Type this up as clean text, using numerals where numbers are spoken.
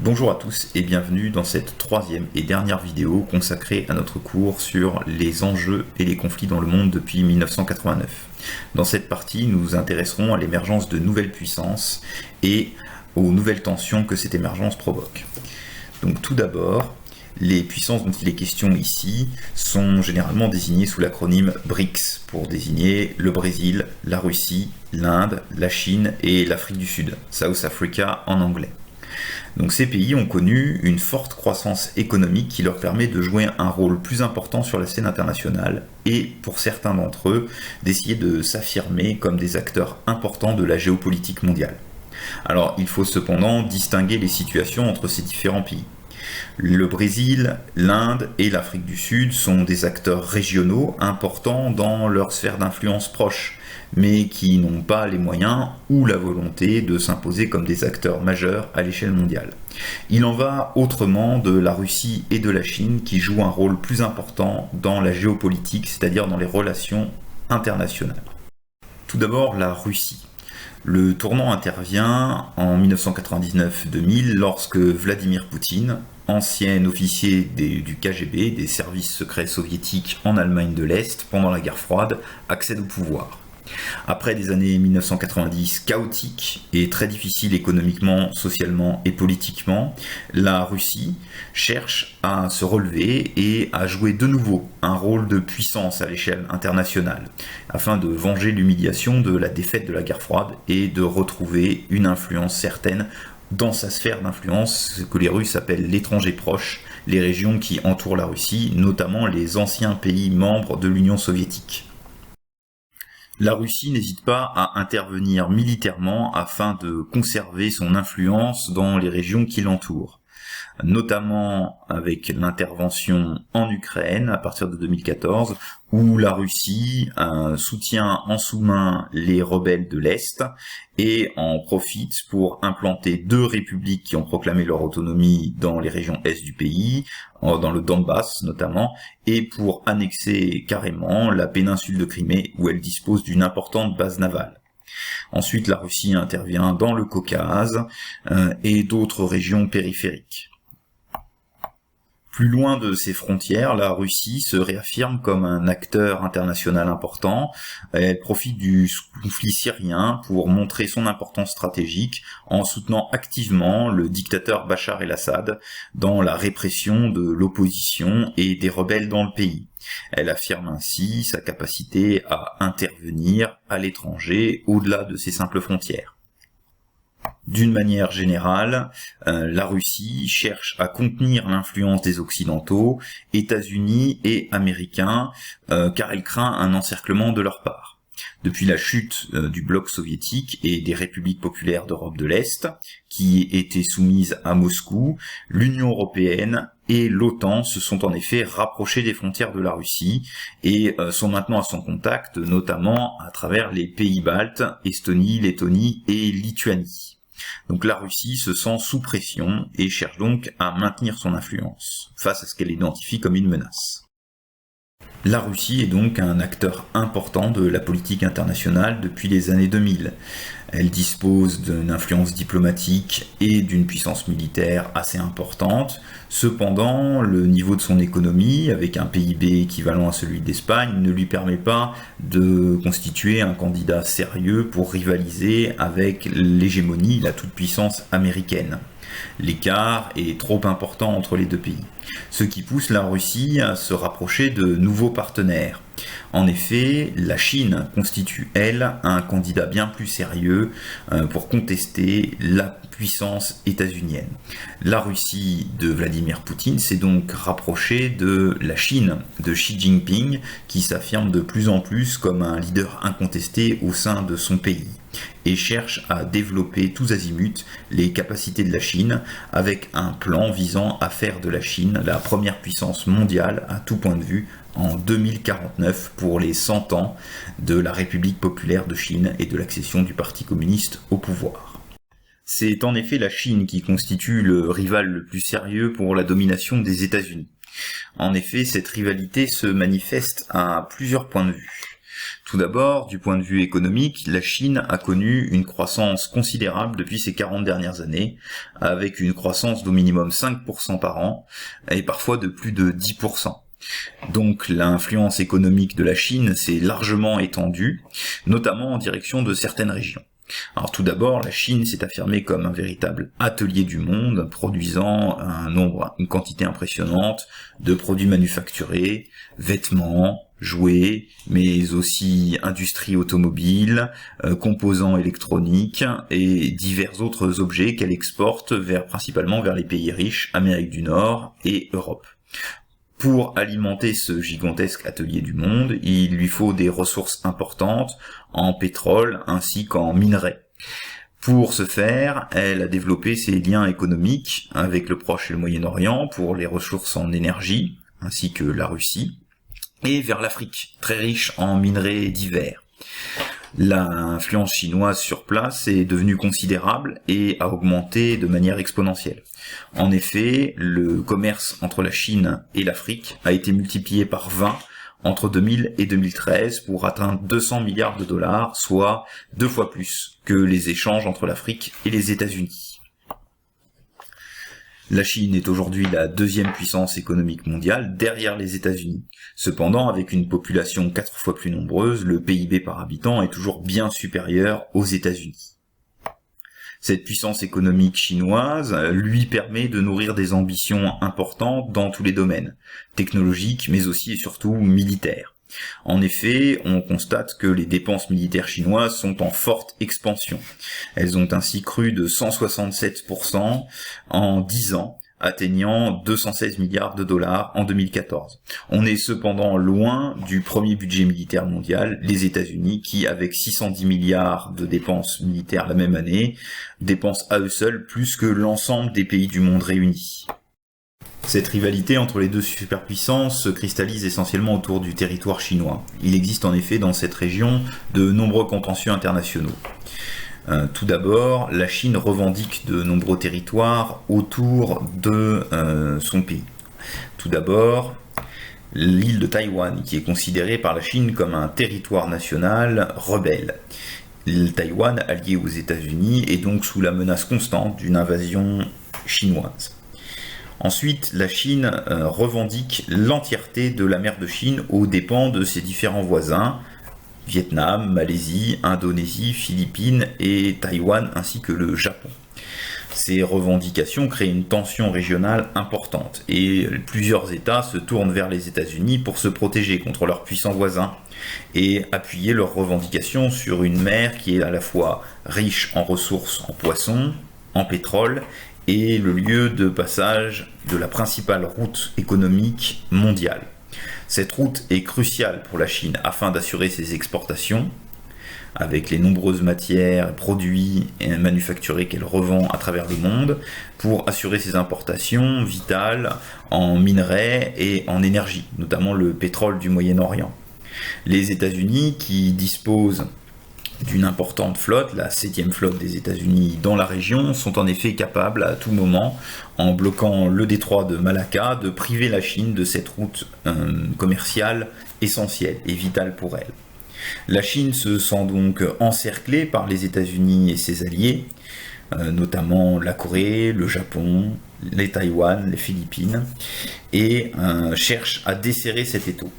Bonjour à tous et bienvenue dans cette troisième et dernière vidéo consacrée à notre cours sur les enjeux et les conflits dans le monde depuis 1989. Dans cette partie, nous nous intéresserons à l'émergence de nouvelles puissances et aux nouvelles tensions que cette émergence provoque. Donc tout d'abord, les puissances dont il est question ici sont généralement désignées sous l'acronyme BRICS pour désigner le Brésil, la Russie, l'Inde, la Chine et l'Afrique du Sud, South Africa en anglais. Donc ces pays ont connu une forte croissance économique qui leur permet de jouer un rôle plus important sur la scène internationale et, pour certains d'entre eux, d'essayer de s'affirmer comme des acteurs importants de la géopolitique mondiale. Alors il faut cependant distinguer les situations entre ces différents pays. Le Brésil, l'Inde et l'Afrique du Sud sont des acteurs régionaux importants dans leur sphère d'influence proche, mais qui n'ont pas les moyens ou la volonté de s'imposer comme des acteurs majeurs à l'échelle mondiale. Il en va autrement de la Russie et de la Chine qui jouent un rôle plus important dans la géopolitique, c'est-à-dire dans les relations internationales. Tout d'abord, la Russie. Le tournant intervient en 1999-2000 lorsque Vladimir Poutine, ancien officier du KGB, des services secrets soviétiques en Allemagne de l'Est pendant la guerre froide, accède au pouvoir. Après des années 1990 chaotiques et très difficiles économiquement, socialement et politiquement, la Russie cherche à se relever et à jouer de nouveau un rôle de puissance à l'échelle internationale, afin de venger l'humiliation de la défaite de la guerre froide et de retrouver une influence certaine dans sa sphère d'influence, ce que les Russes appellent l'étranger proche, les régions qui entourent la Russie, notamment les anciens pays membres de l'Union soviétique. La Russie n'hésite pas à intervenir militairement afin de conserver son influence dans les régions qui l'entourent, notamment avec l'intervention en Ukraine à partir de 2014, où la Russie soutient en sous-main les rebelles de l'Est et en profite pour implanter deux républiques qui ont proclamé leur autonomie dans les régions est du pays, dans le Donbass notamment, et pour annexer carrément la péninsule de Crimée où elle dispose d'une importante base navale. Ensuite, la Russie intervient dans le Caucase et d'autres régions périphériques. Plus loin de ses frontières, la Russie se réaffirme comme un acteur international important. Elle profite du conflit syrien pour montrer son importance stratégique en soutenant activement le dictateur Bachar el-Assad dans la répression de l'opposition et des rebelles dans le pays. Elle affirme ainsi sa capacité à intervenir à l'étranger au-delà de ses simples frontières. D'une manière générale, la Russie cherche à contenir l'influence des Occidentaux, États-Unis et Américains, car elle craint un encerclement de leur part. Depuis la chute du bloc soviétique et des républiques populaires d'Europe de l'Est, qui étaient soumises à Moscou, l'Union européenne et l'OTAN se sont en effet rapprochés des frontières de la Russie et sont maintenant à son contact, notamment à travers les pays baltes, Estonie, Lettonie et Lituanie. Donc la Russie se sent sous pression et cherche donc à maintenir son influence face à ce qu'elle identifie comme une menace. La Russie est donc un acteur important de la politique internationale depuis les années 2000. Elle dispose d'une influence diplomatique et d'une puissance militaire assez importante. Cependant, le niveau de son économie, avec un PIB équivalent à celui d'Espagne, ne lui permet pas de constituer un candidat sérieux pour rivaliser avec l'hégémonie, la toute-puissance américaine. L'écart est trop important entre les deux pays, ce qui pousse la Russie à se rapprocher de nouveaux partenaires. En effet, la Chine constitue, elle, un candidat bien plus sérieux pour contester la puissance états-unienne. La Russie de Vladimir Poutine s'est donc rapprochée de la Chine de Xi Jinping, qui s'affirme de plus en plus comme un leader incontesté au sein de son pays, et cherche à développer tous azimuts les capacités de la Chine avec un plan visant à faire de la Chine la première puissance mondiale à tout point de vue en 2049 pour les 100 ans de la République populaire de Chine et de l'accession du Parti communiste au pouvoir. C'est en effet la Chine qui constitue le rival le plus sérieux pour la domination des États-Unis. En effet, cette rivalité se manifeste à plusieurs points de vue. Tout d'abord, du point de vue économique, la Chine a connu une croissance considérable depuis ces 40 dernières années, avec une croissance d'au minimum 5% par an, et parfois de plus de 10%. Donc l'influence économique de la Chine s'est largement étendue, notamment en direction de certaines régions. Alors tout d'abord, la Chine s'est affirmée comme un véritable atelier du monde, produisant une quantité impressionnante de produits manufacturés, vêtements, jouets, mais aussi industrie automobile, composants électroniques et divers autres objets qu'elle exporte principalement vers les pays riches, Amérique du Nord et Europe. Pour alimenter ce gigantesque atelier du monde, il lui faut des ressources importantes en pétrole ainsi qu'en minerais. Pour ce faire, elle a développé ses liens économiques avec le Proche et le Moyen-Orient pour les ressources en énergie, ainsi que la Russie, et vers l'Afrique, très riche en minerais divers. L'influence chinoise sur place est devenue considérable et a augmenté de manière exponentielle. En effet, le commerce entre la Chine et l'Afrique a été multiplié par 20 entre 2000 et 2013 pour atteindre 200 milliards de dollars, soit 2 fois plus que les échanges entre l'Afrique et les États-Unis. La Chine est aujourd'hui la deuxième puissance économique mondiale derrière les États-Unis. Cependant, avec une population 4 fois plus nombreuse, le PIB par habitant est toujours bien supérieur aux États-Unis. Cette puissance économique chinoise lui permet de nourrir des ambitions importantes dans tous les domaines, technologiques mais aussi et surtout militaires. En effet, on constate que les dépenses militaires chinoises sont en forte expansion. Elles ont ainsi cru de 167% en 10 ans, atteignant 216 milliards de dollars en 2014. On est cependant loin du premier budget militaire mondial, les États-Unis, qui, avec 610 milliards de dépenses militaires la même année, dépensent à eux seuls plus que l'ensemble des pays du monde réunis. Cette rivalité entre les deux superpuissances se cristallise essentiellement autour du territoire chinois. Il existe en effet dans cette région de nombreux contentieux internationaux. Tout d'abord, la Chine revendique de nombreux territoires autour de son pays. Tout d'abord, l'île de Taïwan, qui est considérée par la Chine comme un territoire national rebelle. L'île Taïwan, alliée aux États-Unis, est donc sous la menace constante d'une invasion chinoise. Ensuite, la Chine revendique l'entièreté de la mer de Chine aux dépens de ses différents voisins, Vietnam, Malaisie, Indonésie, Philippines et Taïwan, ainsi que le Japon. Ces revendications créent une tension régionale importante et plusieurs États se tournent vers les États-Unis pour se protéger contre leurs puissants voisins et appuyer leurs revendications sur une mer qui est à la fois riche en ressources en poissons, en pétrole et le lieu de passage de la principale route économique mondiale. Cette route est cruciale pour la Chine afin d'assurer ses exportations, avec les nombreuses matières, produits manufacturés qu'elle revend à travers le monde, pour assurer ses importations vitales en minerais et en énergie, notamment le pétrole du Moyen-Orient. Les États-Unis, qui disposent d'une importante flotte, la 7e flotte des États-Unis dans la région, sont en effet capables à tout moment, en bloquant le détroit de Malacca, de priver la Chine de cette route commerciale essentielle et vitale pour elle. La Chine se sent donc encerclée par les États-Unis et ses alliés, notamment la Corée, le Japon, les Taïwan, les Philippines, et cherche à desserrer cet étau.